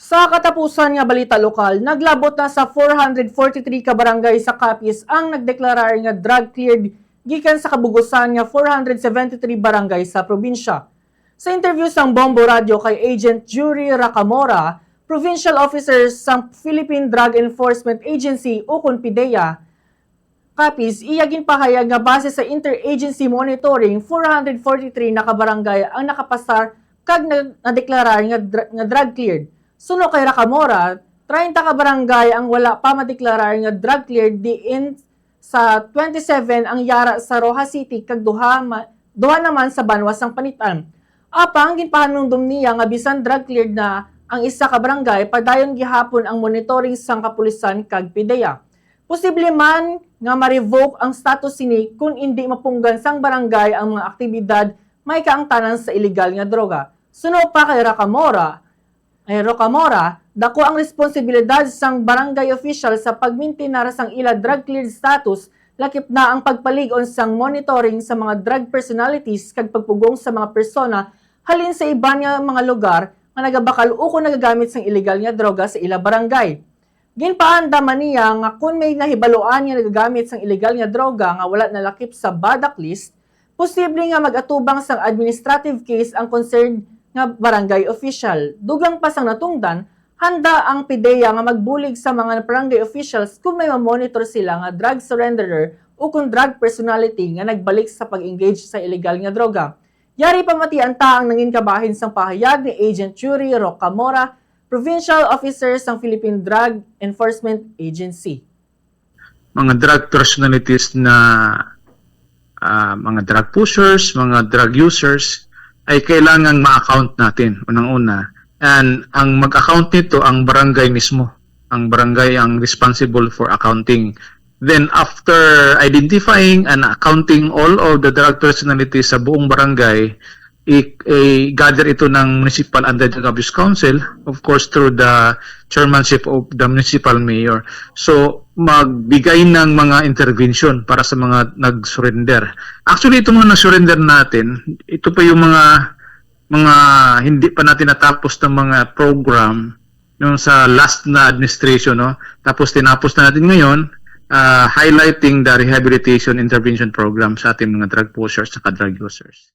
Sa katapusan nga balita lokal, naglabot na sa 443 ka barangay sa Capiz ang nagdeklarar nga drug cleared gikan sa kabugusan nga 473 barangay sa probinsya. Sa interview sang Bombo Radio kay Agent Jury Racamora, Provincial Officer sang Philippine Drug Enforcement Agency o PIDEA, Capiz, iyagin pahayag nga base sa interagency monitoring, 443 na kabarangay ang nakapasar kag nadeklarar nga drug cleared. Suno kay Racamora, 30 ka barangay ang wala pa madeklarar nga drug cleared diin sa 27 ang yara sa Rojas City kag duha naman sa Banwas ang Panitan. Apang ginpahanumdum niya nga bisan drug cleared na ang isa ka barangay padayon gihapon ang monitoring sang kapulisan kag PIDEA. Posible man nga ma-revoke ang status sini kung hindi mapunggan sang barangay ang mga aktibidad may kaangtanan sa illegal nga droga. Suno pa kay Racamora, dako ang responsibilidad sang barangay official sa pagmintinar sang ila drug cleared status, lakip na ang pagpaligon sang monitoring sa mga drug personalities kag pagpugong sa mga persona halin sa iban nga mga lugar nga nagabakal o kung nagagamit sang illegal nga droga sa ila barangay. Ginpaanda man niya nga kung may nahibaloan nga nagagamit sang illegal nga droga nga wala nalakip sa BADAC list, posible nga mag-atubang sang administrative case ang concerned nga barangay official. Dugang pa sang natungdan, handa ang PIDEA nga magbulig sa mga barangay officials kung may ma-monitor sila nga drug surrenderer o kung drug personality nga nagbalik sa pag-engage sa illegal nga droga. Yari pamati ang taang nangin kabahin sang pahayag ni Agent Jury Racamora, Provincial Officer sang Philippine Drug Enforcement Agency. Mga drug personalities na mga drug pushers, mga drug users, ay kailangang ma-account natin, unang-una. And ang mag-account nito, ang barangay mismo. Ang barangay ang responsible for accounting. Then after identifying and accounting all of the drug personalities sa buong barangay, i-gather ito ng Municipal Anti-Drug Abuse Council, of course through the chairmanship of the municipal mayor. So, magbigay ng mga intervention para sa mga nag-surrender. Actually, ito mga nag-surrender natin, ito pa yung mga hindi pa natin natapos ng mga program yung sa last na administration, no? Tapos tinapos na natin ngayon, highlighting the rehabilitation intervention program sa ating mga drug pushers at drug users.